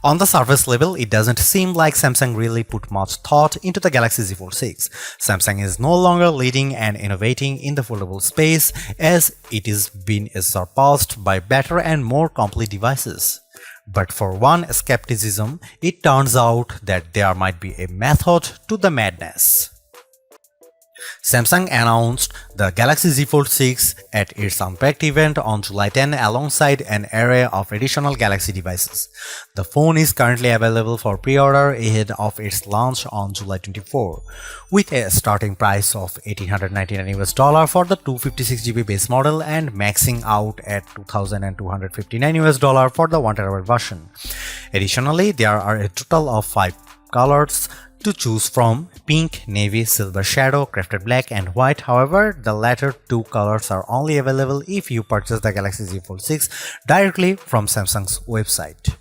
On the surface level, it doesn't seem like Samsung really put much thought into the Galaxy Z Fold 6. Samsung is no longer leading and innovating in the foldable space, as it is being surpassed by better and more complete devices. But for one skepticism, it turns out that there might be a method to the madness. Samsung announced the Galaxy Z Fold 6 at its Unpacked event on July 10 alongside an array of additional Galaxy devices. The phone is currently available for pre-order ahead of its launch on July 24, with a starting price of $1,899 for the 256GB base model and maxing out at $2,259 for the 1TB version. Additionally, there are a total of 5 colors to choose from: pink, navy, silver shadow, crafted black, and white. However, the latter two colors are only available if you purchase the Galaxy Z Fold 6 directly from Samsung's website.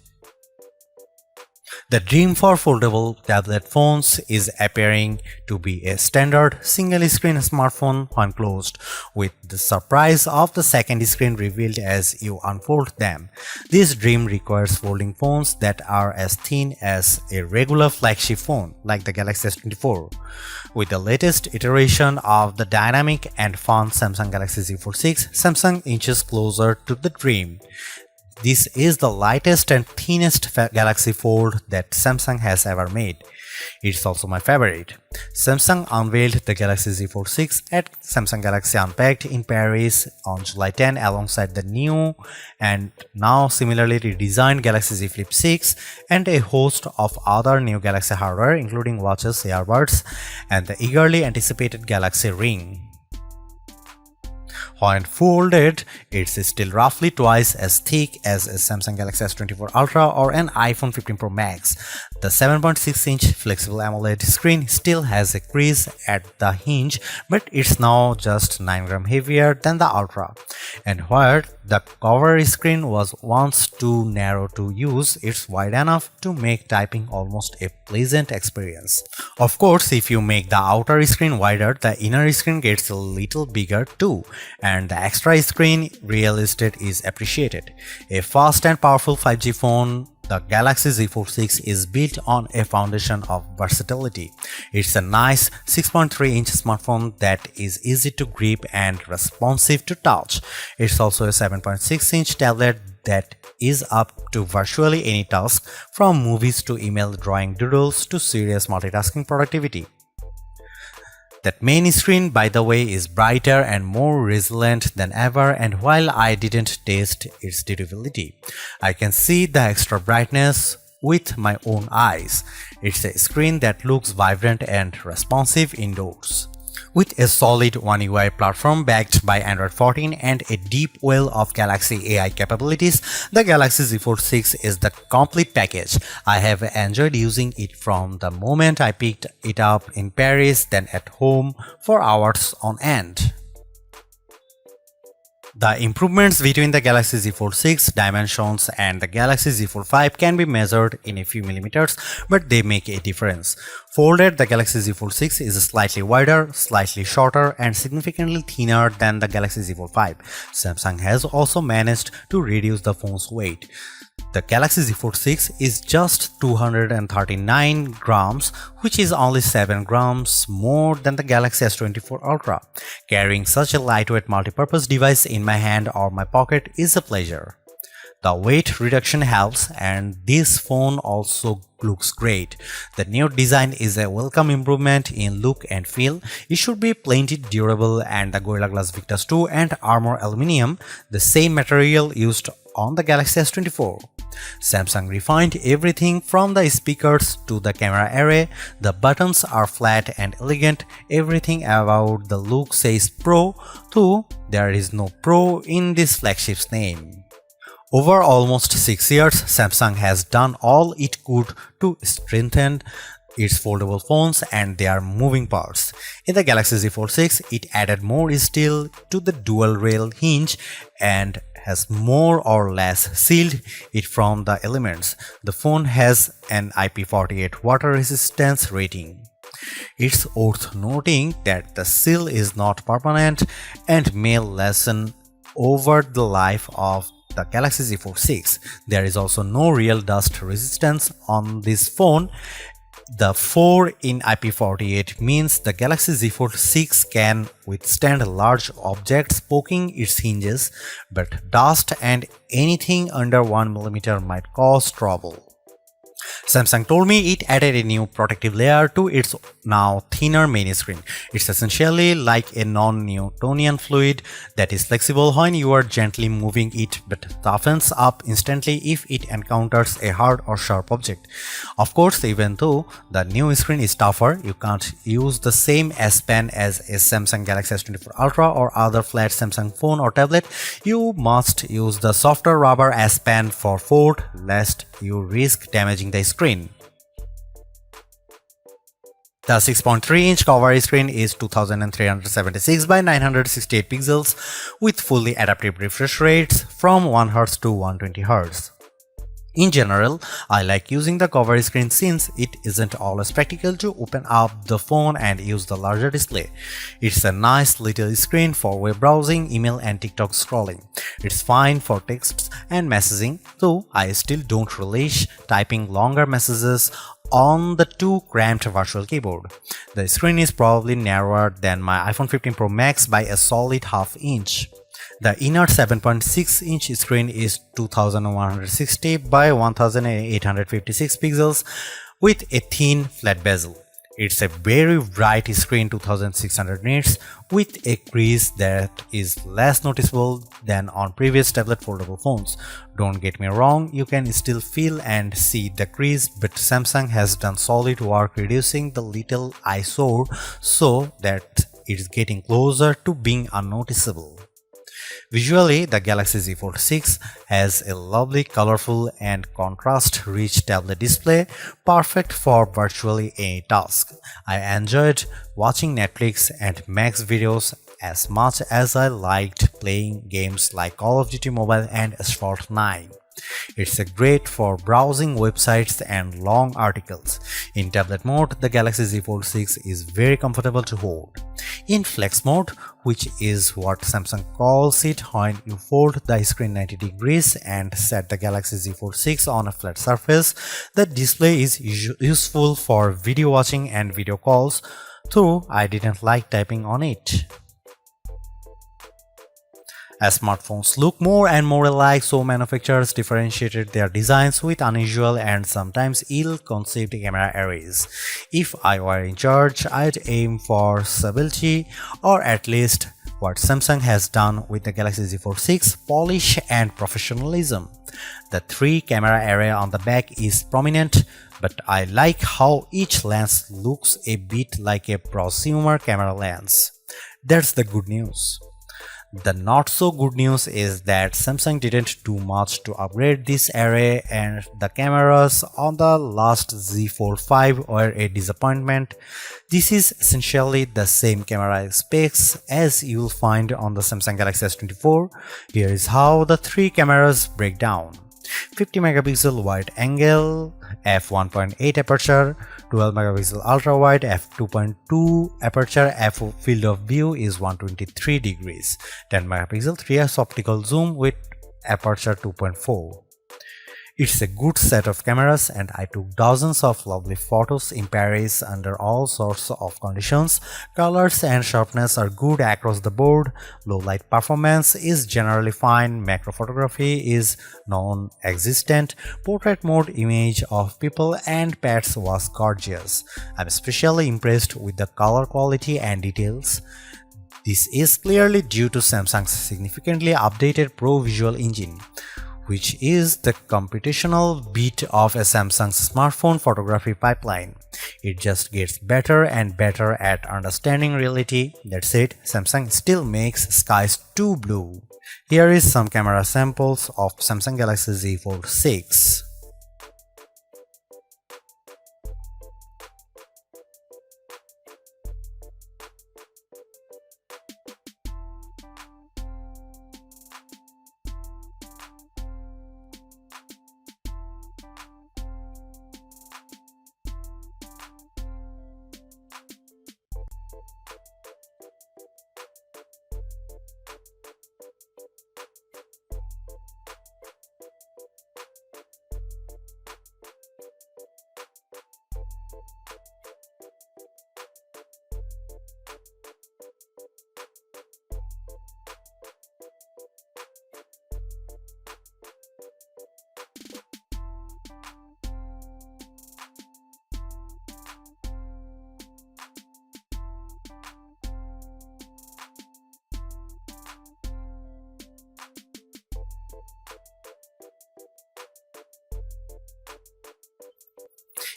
The dream for foldable tablet phones is appearing to be a standard single-screen smartphone when closed, with the surprise of the second screen revealed as you unfold them. This dream requires folding phones that are as thin as a regular flagship phone, like the Galaxy S24. With the latest iteration of the dynamic and fun Samsung Galaxy Z Fold 6, Samsung inches closer to the dream. This is the lightest and thinnest Galaxy Fold that Samsung has ever made. It's also my favorite. Samsung unveiled the Galaxy Z Fold 6 at Samsung Galaxy Unpacked in Paris on July 10 alongside the new and now similarly redesigned Galaxy Z Flip 6 and a host of other new Galaxy hardware including watches, earbuds, and the eagerly anticipated Galaxy Ring. When folded, it's still roughly twice as thick as a Samsung Galaxy S24 Ultra or an iPhone 15 Pro Max. The 7.6-inch flexible AMOLED screen still has a crease at the hinge, but it's now just 9 grams heavier than the Ultra. And where the cover screen was once too narrow to use, it's wide enough to make typing almost a pleasant experience. Of course, if you make the outer screen wider, the inner screen gets a little bigger too, and the extra screen real estate is appreciated. A fast and powerful 5G phone, the Galaxy Z Fold 6 is built on a foundation of versatility. It's a nice 6.3-inch smartphone that is easy to grip and responsive to touch. It's also a 7.6-inch tablet that is up to virtually any task, from movies to email, drawing doodles to serious multitasking productivity. That main screen, by the way, is brighter and more resilient than ever, and while I didn't test its durability, I can see the extra brightness with my own eyes. It's a screen that looks vibrant and responsive indoors. With a solid One UI platform backed by Android 14 and a deep well of Galaxy AI capabilities, the Galaxy Z Fold 6 is the complete package. I have enjoyed using it from the moment I picked it up in Paris, then at home for hours on end. The improvements between the Galaxy Z Fold 6 dimensions and the Galaxy Z Fold 5 can be measured in a few millimeters, but they make a difference. Folded, the Galaxy Z Fold 6 is slightly wider, slightly shorter, and significantly thinner than the Galaxy Z Fold 5. Samsung has also managed to reduce the phone's weight. The Galaxy Z Fold 6 is just 239 grams, which is only 7 grams more than the Galaxy S24 Ultra. Carrying such a lightweight multi-purpose device in my hand or my pocket is a pleasure. The weight reduction helps, and this phone also looks great. The new design is a welcome improvement in look and feel. It should be plenty durable, and the Gorilla Glass Victus 2 and Armor Aluminium, the same material used on the Galaxy S24. Samsung refined everything from the speakers to the camera array. The buttons are flat and elegant. Everything about the look says Pro, though there is no Pro in this flagship's name. Over almost 6 years, Samsung has done all it could to strengthen its foldable phones and their moving parts. In the Galaxy Z Fold 6, it added more steel to the dual rail hinge and has more or less sealed it from the elements. The phone has an IP48 water resistance rating. It's worth noting that the seal is not permanent and may lessen over the life of the Galaxy Z Fold 6. There is also no real dust resistance on this phone. The 4 in IP48 means the Galaxy Z Fold 6 can withstand large objects poking its hinges, but dust and anything under 1mm might cause trouble. Samsung told me it added a new protective layer to its now thinner main screen. It's essentially like a non-Newtonian fluid that is flexible when you are gently moving it but toughens up instantly if it encounters a hard or sharp object. Of course, even though the new screen is tougher, you can't use the same S Pen as a Samsung Galaxy S24 Ultra or other flat Samsung phone or tablet. You must use the softer rubber S Pen for Fold, lest you risk damaging the screen. The 6.3-inch cover screen is 2376 by 968 pixels with fully adaptive refresh rates from 1Hz to 120Hz. In general, I like using the cover screen since it isn't always practical to open up the phone and use the larger display. It's a nice little screen for web browsing, email and TikTok scrolling. It's fine for texts and messaging, though I still don't relish typing longer messages on the too cramped virtual keyboard. The screen is probably narrower than my iPhone 15 Pro Max by a solid half inch. The inner 7.6-inch screen is 2160 by 1856 pixels with a thin flat bezel. It's a very bright screen, 2600 nits, with a crease that is less noticeable than on previous tablet foldable phones. Don't get me wrong, you can still feel and see the crease, but Samsung has done solid work reducing the little eyesore so that it's getting closer to being unnoticeable. Visually, the Galaxy Z Fold 6 has a lovely, colorful and contrast-rich tablet display, perfect for virtually any task. I enjoyed watching Netflix and Max videos as much as I liked playing games like Call of Duty Mobile and Asphalt 9. It's great for browsing websites and long articles. In tablet mode, the Galaxy Z Fold 6 is very comfortable to hold. In flex mode, which is what Samsung calls it when you fold the screen 90 degrees and set the Galaxy Z Fold 6 on a flat surface, the display is useful for video watching and video calls, though I didn't like typing on it. As smartphones look more and more alike, so manufacturers differentiated their designs with unusual and sometimes ill-conceived camera arrays. If I were in charge, I'd aim for stability, or at least what Samsung has done with the Galaxy Z Fold 6, polish and professionalism. The 3-camera array on the back is prominent, but I like how each lens looks a bit like a prosumer camera lens. That's the good news. The not so good news is that Samsung didn't do much to upgrade this array, and the cameras on the last Z Fold 5 were a disappointment. This is essentially the same camera specs as you'll find on the Samsung Galaxy S24. Here is how the 3 cameras break down. 50 megapixel wide angle, f1.8 aperture, 12 megapixel ultra wide, f2.2 aperture, f field of view is 123 degrees, 10 megapixel 3x optical zoom with aperture 2.4. It's a good set of cameras, and I took dozens of lovely photos in Paris under all sorts of conditions. Colors and sharpness are good across the board, low light performance is generally fine, macro photography is non-existent, portrait mode image of people and pets was gorgeous. I'm especially impressed with the color quality and details. This is clearly due to Samsung's significantly updated Pro Visual Engine, which is the computational bit of a Samsung's smartphone photography pipeline. It just gets better and better at understanding reality. That said, Samsung still makes skies too blue. Here is some camera samples of Samsung Galaxy Z Fold 6.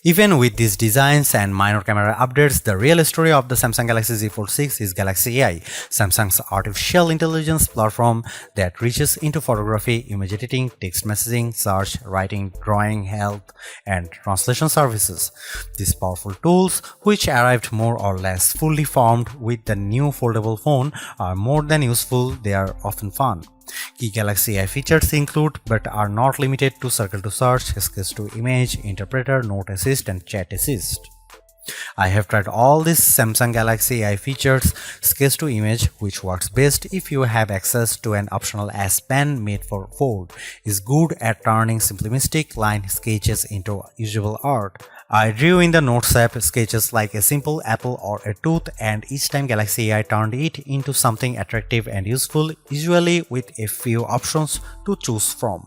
Even with these designs and minor camera updates, the real story of the Samsung Galaxy Z Fold 6 is Galaxy AI, Samsung's artificial intelligence platform that reaches into photography, image editing, text messaging, search, writing, drawing, health, and translation services. These powerful tools, which arrived more or less fully formed with the new foldable phone, are more than useful, they are often fun. Key Galaxy AI features include, but are not limited to, Circle to Search, Sketch to Image, Interpreter, Note Assist, and Chat Assist. I have tried all these Samsung Galaxy AI features. Sketch to Image, which works best if you have access to an optional S Pen made for Fold, is good at turning simplistic line sketches into usable art. I drew in the Notes app sketches like a simple apple or a tooth, and each time Galaxy AI turned it into something attractive and useful, usually with a few options to choose from.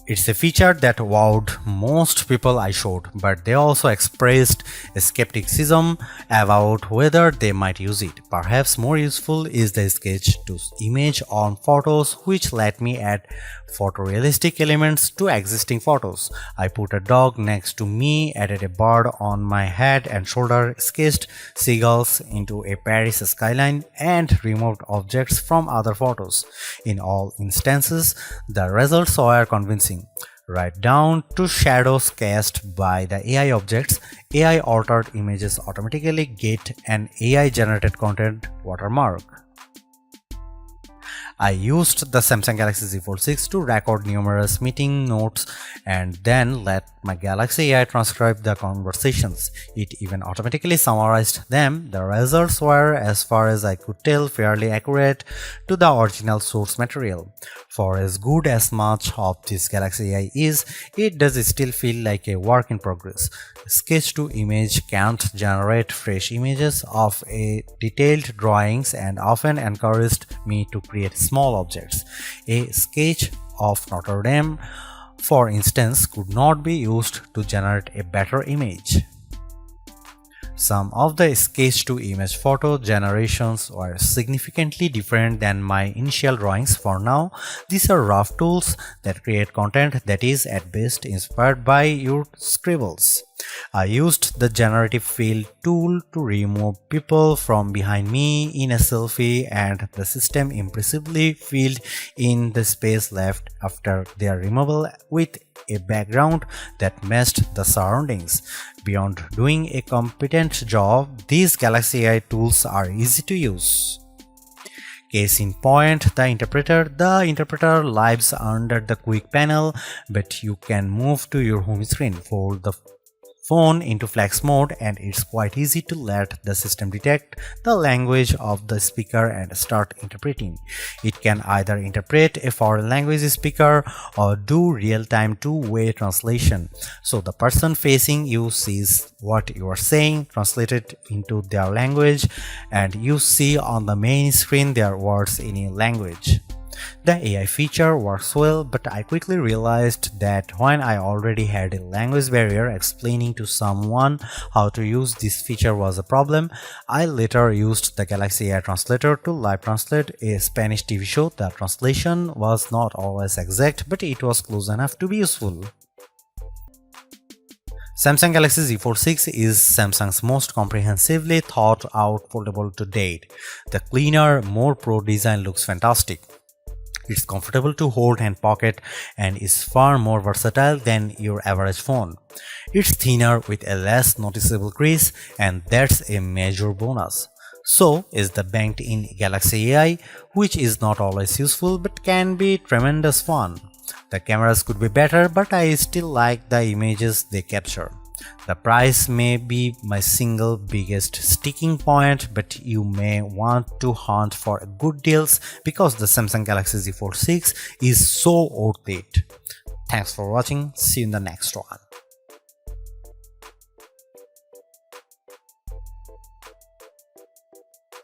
It's a feature that wowed most people I showed, but they also expressed skepticism about whether they might use it. Perhaps more useful is the sketch to image on photos, which let me add photorealistic elements to existing photos. I put a dog next to me, added a bird on my head and shoulder, sketched seagulls into a Paris skyline, and removed objects from other photos. In all instances, the results were convincing. Right down to shadows cast by the AI objects, AI altered images automatically get an AI generated content watermark. I used the Samsung Galaxy Z Fold 6 to record numerous meeting notes and then let my Galaxy AI transcribe the conversations. It even automatically summarized them. The results were, as far as I could tell, fairly accurate to the original source material. For as good as much of this Galaxy AI is, it does still feel like a work in progress. Sketch to Image can't generate fresh images of a detailed drawings and often encouraged me to create small objects. A sketch of Notre Dame, for instance, could not be used to generate a better image. Some of the sketch-to-image photo generations were significantly different than my initial drawings. For now, these are rough tools that create content that is at best inspired by your scribbles. I used the generative fill tool to remove people from behind me in a selfie, and the system impressively filled in the space left after their removal with a background that matched the surroundings. Beyond doing a competent job, these Galaxy AI tools are easy to use. Case in point, the interpreter. The interpreter lives under the quick panel, but you can move to your home screen, fold the phone into flex mode, and it's quite easy to let the system detect the language of the speaker and start interpreting. It can either interpret a foreign language speaker or do real-time two-way translation, so the person facing you sees what you are saying translated into their language, and you see on the main screen their words in a language. The AI feature works well, but I quickly realized that when I already had a language barrier, explaining to someone how to use this feature was a problem. I later used the Galaxy AI Translator to live translate a Spanish TV show. The translation was not always exact, but it was close enough to be useful. Samsung Galaxy Z Fold 6 is Samsung's most comprehensively thought out foldable to date. The cleaner, more pro design looks fantastic. It's comfortable to hold and pocket and is far more versatile than your average phone. It's thinner with a less noticeable crease, and that's a major bonus. So is the banked-in Galaxy AI, which is not always useful but can be tremendous fun. The cameras could be better, but I still like the images they capture. The price may be my single biggest sticking point, but you may want to hunt for good deals because the Samsung Galaxy Z Fold 6 is so worth it. Thanks for watching. See you in the next one.